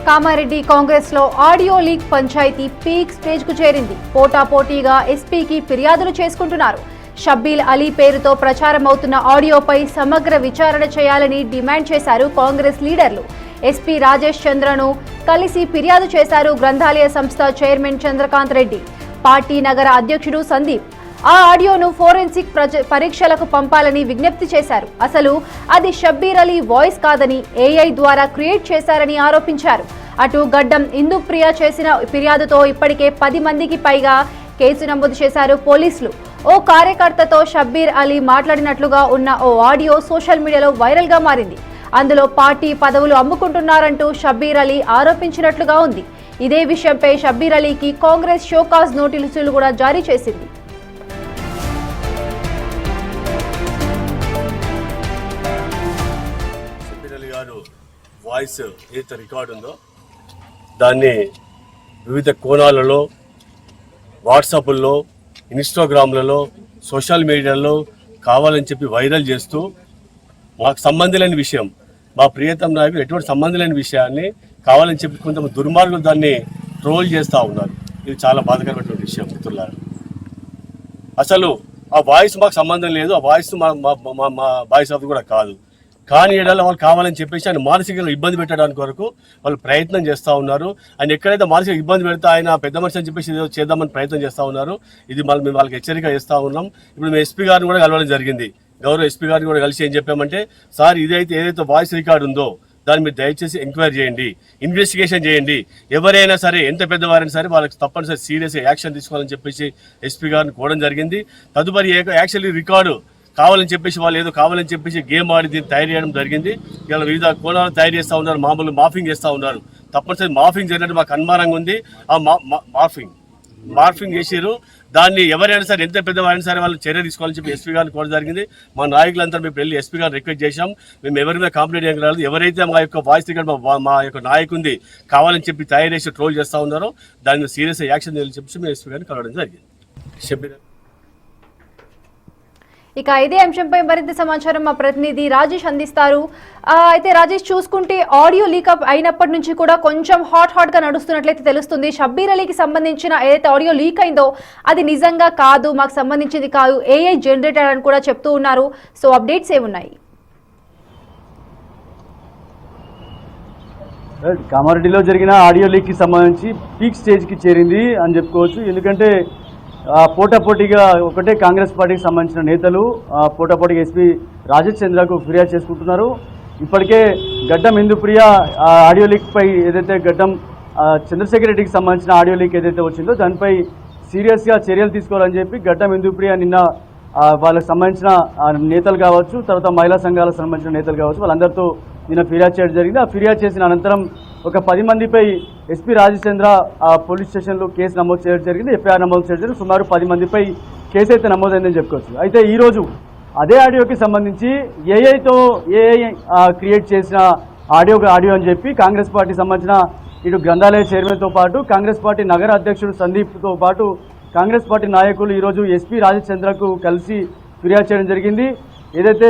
కామారెడ్డి కాంగ్రెస్ లో audio leak panchayat peak stage కు చేరింది. పోటాపోటీగా ఎస్పీకి ఫిర్యాదులు చేసుకుంటున్నారు. షబ్బీర్ అలీ పేరుతో ప్రచారం అవుతున్న ఆడియోపై సమగ్ర విచారణ చేయాలని డిమాండ్ చేశారు కాంగ్రెస్ లీడర్లు. ఎస్పీ రాజేష్ చంద్రను కలిసి ఫిర్యాదు చేశారు గ్రంథాలయ సంస్థ చైర్మన్ చంద్రకాంత్ రెడ్డి. పార్టీ నగర అధ్యక్షుడు సందీప్ ఆ ఆడియోను ఫోరెన్సిక్ పరీక్షలకు పంపాలని విజ్ఞప్తి చేశారు. అసలు అది షబ్బీర్ అలీ వాయిస్ కాదని ఏఐ ద్వారా క్రియేట్ చేశారని ఆరోపించారు. అటు గడ్డం ఇందుప్రియ చేసిన ఫిర్యాదుతో ఇప్పటికే 10 మందికి పైగా కేసు నమోదు చేశారు పోలీసులు. ఓ కార్యకర్తతో షబ్బీర్ అలీ మాట్లాడినట్లుగా ఉన్న ఓ ఆడియో సోషల్ మీడియాలో వైరల్ గా మారింది. అందులో పార్టీ పదవులు అమ్ముకుంటున్నారంటూ షబ్బీర్ అలీ ఆరోపించినట్లుగా ఉంది. ఇదే విషయంపై షబ్బీర్ అలీకి కాంగ్రెస్ షోకాజ్ నోటీసులు కూడా జారీ చేసింది. వాయిస్ ఏదైతే రికార్డు ఉందో దాన్ని వివిధ కోణాలలో వాట్సాప్ల్లో, ఇన్స్టాగ్రామ్లలో, సోషల్ మీడియాలో కావాలని చెప్పి వైరల్ చేస్తూ మాకు సంబంధం లేని విషయం, మా ప్రియతమ నాయకులు ఎటువంటి సంబంధం లేని విషయాన్ని కావాలని చెప్పి కొంతమంది దుర్మార్గులు దాన్ని ట్రోల్ చేస్తూ ఉన్నారు. ఇది చాలా బాధాకరమైనటువంటి విషయం మిత్రులారా. అసలు ఆ వాయిస్ మాకు సంబంధం లేదు, ఆ వాయిస్ మా వాయిస్ అది కూడా కాదు. కానీ ఏడాలో వాళ్ళు కావాలని చెప్పేసి ఆయన మానసికంగా ఇబ్బంది పెట్టడానికి వరకు వాళ్ళు ప్రయత్నం చేస్తూ ఉన్నారు. ఆయన ఎక్కడైతే మానసిక ఇబ్బంది పెడితే ఆయన పెద్ద మనిషి అని చెప్పేసి చేద్దామని ప్రయత్నం చేస్తూ ఉన్నారు. ఇది మేము వాళ్ళకి హెచ్చరిక చేస్తూ ఉన్నాం. ఇప్పుడు మేము ఎస్పీ గారిని కూడా కలవడం జరిగింది. గౌరవ ఎస్పీ గారిని కూడా కలిసి ఏం చెప్పామంటే, సార్ ఏదైతే వాయిస్ రికార్డు ఉందో దాన్ని మీరు దయచేసి ఎంక్వైరీ చేయండి, ఇన్వెస్టిగేషన్ చేయండి. ఎవరైనా సరే, ఎంత పెద్దవారైనా సరే వాళ్ళకి తప్పనిసరి సీరియస్గా యాక్షన్ తీసుకోవాలని చెప్పేసి ఎస్పీ గారిని కోవడం జరిగింది. తదుపరి యాక్చువల్లీ రికార్డు కావాలని చెప్పేసి వాళ్ళు ఏదో కావాలని చెప్పేసి గేమ్ ఆడి దీన్ని తయారు చేయడం జరిగింది. ఇలా వివిధ కోణాలు తయారు చేస్తూ ఉన్నారు, మామూలు మాఫింగ్ చేస్తూ ఉన్నారు. తప్పనిసరి మాఫింగ్ జరిగినట్టు మాకు అనుమానంగా ఉంది. ఆ మార్ఫింగ్ చేసారు. దాన్ని ఎవరైనా సరే, ఎంత పెద్దవారైనా సరే వాళ్ళు చర్య తీసుకోవాలని చెప్పి ఎస్పీ గారిని కోరడం జరిగింది. మా నాయకులంతా మేము వెళ్ళి ఎస్పీ గారిని రిక్వెస్ట్ చేశాం. మేము ఎవరి మీద కంప్లైంట్ చేయడం రాలేదు. ఎవరైతే మా యొక్క వాయిస్ రికార్డ్ మా యొక్క నాయకుంది కావాలని చెప్పి తయారు చేసి ట్రోల్ చేస్తూ ఉన్నారో దాని మీద సీరియస్ యాక్షన్ చెప్పి మేము ఎస్పీ గారిని కలవడం జరిగింది. షబ్బీర్ ఇక ఇదే అంశంపై మరింత సమాచారం మా ప్రతినిధి రాజేష్ అందిస్తారు. అయితే రాజేష్, చూసుకుంటే ఆడియో లీక్ అయినప్పటి నుంచి కూడా కొంచెం హాట్ గా నడుస్తున్నట్లయితే తెలుస్తుంది. షబ్బీర్ అలీకి సంబంధించిన ఏదైతే ఆడియో లీక్ అయిందో అది నిజంగా కాదు, మాకు సంబంధించింది కాదు, ఏఐ జనరేటర్ అని కూడా చెప్తూ ఉన్నారు. సో అప్డేట్స్ ఏమున్నాయి? కామారెడ్డిలో జరిగిన ఆడియో లీక్ కి సంబంధించి పీక్ స్టేజ్ కి చేరింది అని చెప్పుకోవచ్చు. ఎందుకంటే పోటాపోటీగా ఒకటే కాంగ్రెస్ పార్టీకి సంబంధించిన నేతలు పోటాపోటీగా ఎస్పీ రాజేష్ చంద్రకు ఫిర్యాదు చేసుకుంటున్నారు. ఇప్పటికే గడ్డం ఇందుప్రియ ఆడియో లీక్ పై ఏదైతే గడ్డం చంద్రశేఖర్ రెడ్డికి సంబంధించిన ఆడియో లీక్ ఏదైతే వచ్చిందో దానిపై సీరియస్గా చర్యలు తీసుకోవాలని చెప్పి గడ్డం ఇందుప్రియ నిన్న వాళ్ళకి సంబంధించిన నేతలు కావచ్చు, తర్వాత మహిళా సంఘాలకు సంబంధించిన నేతలు కావచ్చు, వాళ్ళందరితో నిన్న ఫిర్యాదు చేయడం జరిగింది. ఆ ఫిర్యాదు చేసిన అనంతరం ఒక 10 మందిపై ఎస్పీ రాజేష్ చంద్ర పోలీస్ స్టేషన్లో కేసు నమోదు చేయడం జరిగింది. ఎఫ్ఐఆర్ నమోదు చేయడం జరిగింది. సుమారు 10 మందిపై కేసు అయితే నమోదైందని చెప్పుకోవచ్చు. అయితే ఈరోజు అదే ఆడియోకి సంబంధించి ఏఐ క్రియేట్ చేసిన ఆడియో అని చెప్పి కాంగ్రెస్ పార్టీ సంబంధించిన ఇటు గ్రంథాలయ చైర్మన్తో పాటు కాంగ్రెస్ పార్టీ నగర అధ్యక్షుడు సందీప్తో పాటు కాంగ్రెస్ పార్టీ నాయకులు ఈరోజు ఎస్పీ రాజేష్ చంద్రకు కలిసి ఫిర్యాదు చేయడం జరిగింది. ఏదైతే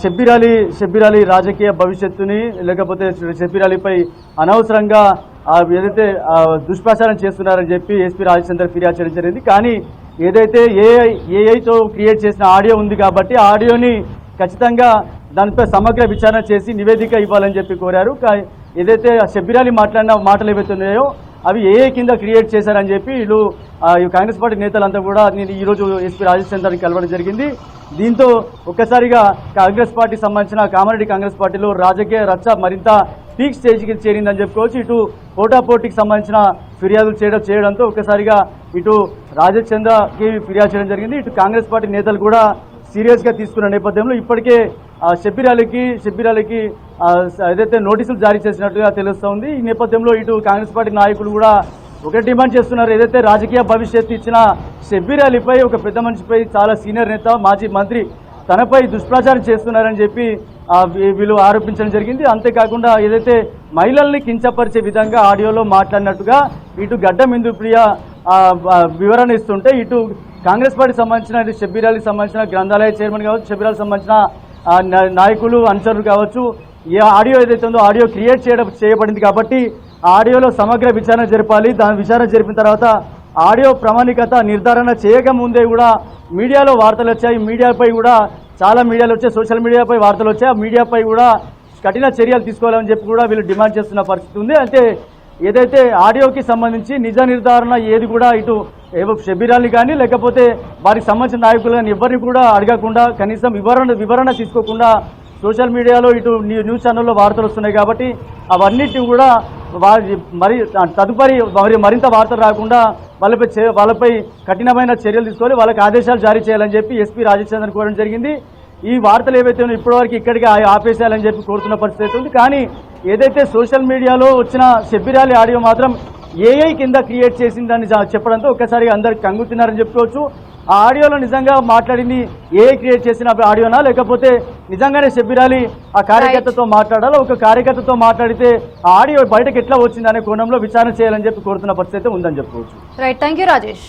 షబ్బీర్ అలీ రాజకీయ భవిష్యత్తుని, లేకపోతే షబ్బీర్ అలీపై అనవసరంగా ఏదైతే దుష్ప్రచారం చేస్తున్నారని చెప్పి ఎస్పీ రాజేష్ చంద్ర ఫిర్యాదు చేయడం జరిగింది. కానీ ఏదైతే ఏఐతో క్రియేట్ చేసిన ఆడియో ఉంది కాబట్టి ఆ ఆడియోని ఖచ్చితంగా దానిపై సమగ్ర విచారణ చేసి నివేదిక ఇవ్వాలని చెప్పి కోరారు. ఏదైతే షబ్బీర్ అలీ మాట్లాడిన మాటలు ఏవైతే ఉన్నాయో అవి ఏఐ కింద క్రియేట్ చేశారని చెప్పి వీళ్ళు కాంగ్రెస్ పార్టీ నేతలంతా కూడా నేను ఈరోజు ఎస్పీ రాజేష్ చంద్రని కలవడం జరిగింది. దీంతో ఒక్కసారిగా కాంగ్రెస్ పార్టీ సంబంధించిన కామారెడ్డి కాంగ్రెస్ పార్టీలో రాజకీయ రచ్చ మరింత పీక్ స్టేజ్కి చేరిందని చెప్పుకోవచ్చు. ఇటు పోటాపోటీకి సంబంధించిన ఫిర్యాదులు చేయడంతో ఒక్కసారిగా ఇటు రాజేష్ చంద్రకి ఫిర్యాదు చేయడం జరిగింది. ఇటు కాంగ్రెస్ పార్టీ నేతలు కూడా సీరియస్గా తీసుకున్న నేపథ్యంలో ఇప్పటికే షబ్బీర్ అలీకి ఏదైతే నోటీసులు జారీ చేసినట్టుగా తెలుస్తోంది. ఈ నేపథ్యంలో ఇటు కాంగ్రెస్ పార్టీ నాయకులు కూడా ఒకటే డిమాండ్ చేస్తున్నారు. ఏదైతే రాజకీయ భవిష్యత్తు ఇచ్చిన షబ్బీర్ అలీపై, ఒక పెద్ద మనిషిపై, చాలా సీనియర్ నేత, మాజీ మంత్రి తనపై దుష్ప్రచారం చేస్తున్నారని చెప్పి వీళ్ళు ఆరోపించడం జరిగింది. అంతేకాకుండా ఏదైతే మహిళల్ని కించపరిచే విధంగా ఆడియోలో మాట్లాడినట్టుగా ఇటు గడ్డం ఇందుప్రియ వివరణ ఇస్తుంటే ఇటు కాంగ్రెస్ పార్టీ సంబంధించిన షబ్బీర్ అలీకి సంబంధించిన గ్రంథాలయ చైర్మన్ కావచ్చు, షబ్బీర్ అలీకి సంబంధించిన నాయకులు అనుచరులు కావచ్చు, ఏ ఆడియో ఏదైతే ఉందో ఆడియో క్రియేట్ చేయబడింది కాబట్టి ఆడియోలో సమగ్ర విచారణ జరపాలి. దాని విచారణ జరిపిన తర్వాత ఆడియో ప్రామాణికత నిర్ధారణ చేయకముందే కూడా మీడియాలో వార్తలు వచ్చాయి. మీడియాపై కూడా చాలా మీడియాలు వచ్చాయి, సోషల్ మీడియాపై వార్తలు వచ్చాయి. ఆ మీడియాపై కూడా కఠిన చర్యలు తీసుకోవాలని చెప్పి కూడా వీళ్ళు డిమాండ్ చేస్తున్న పరిస్థితి ఉంది. అంటే ఏదైతే ఆడియోకి సంబంధించి నిజ నిర్ధారణ ఏది కూడా ఇటు ఏవో షబీరాల్ని కానీ లేకపోతే వారికి సంబంధించిన నాయకులు కానీ ఎవరిని కూడా అడగకుండా కనీసం వివరణ తీసుకోకుండా సోషల్ మీడియాలో ఇటు న్యూస్ ఛానల్లో వార్తలు వస్తున్నాయి కాబట్టి అవన్నిటిని కూడా మరి తదుపరి మరింత వార్తలు రాకుండా వాళ్ళపై కఠినమైన చర్యలు తీసుకోవాలి, వాళ్ళకి ఆదేశాలు జారీ చేయాలని చెప్పి ఎస్పీ రాజేష్ చంద్రన్ కోరడం జరిగింది. ఈ వార్తలు ఏవైతే ఉన్నాయో ఇప్పటివరకు ఇక్కడికి ఆపేసేయాలని చెప్పి కోరుతున్న పరిస్థితి ఉంది. కానీ ఏదైతే సోషల్ మీడియాలో వచ్చిన షబ్బీర్ ఆడియో మాత్రం ఏఐ కింద క్రియేట్ చేసిందని చెప్పడంతో ఒక్కసారిగా అందరికి కంగుతున్నారని చెప్పుకోవచ్చు. ఆ ఆడియోలో నిజంగా మాట్లాడింది ఏఐ క్రియేట్ చేసిన ఆడియోనా లేకపోతే నిజంగానే షబ్బీర్ ఆ కార్యకర్తతో మాట్లాడాలా, ఒక కార్యకర్తతో మాట్లాడితే ఆ ఆడియో బయటకు ఎట్లా వచ్చిందనే కోణంలో విచారణ చేయాలని చెప్పి కోరుతున్న పరిస్థితి ఉందని చెప్పుకోవచ్చు. Right, thank you Rajesh.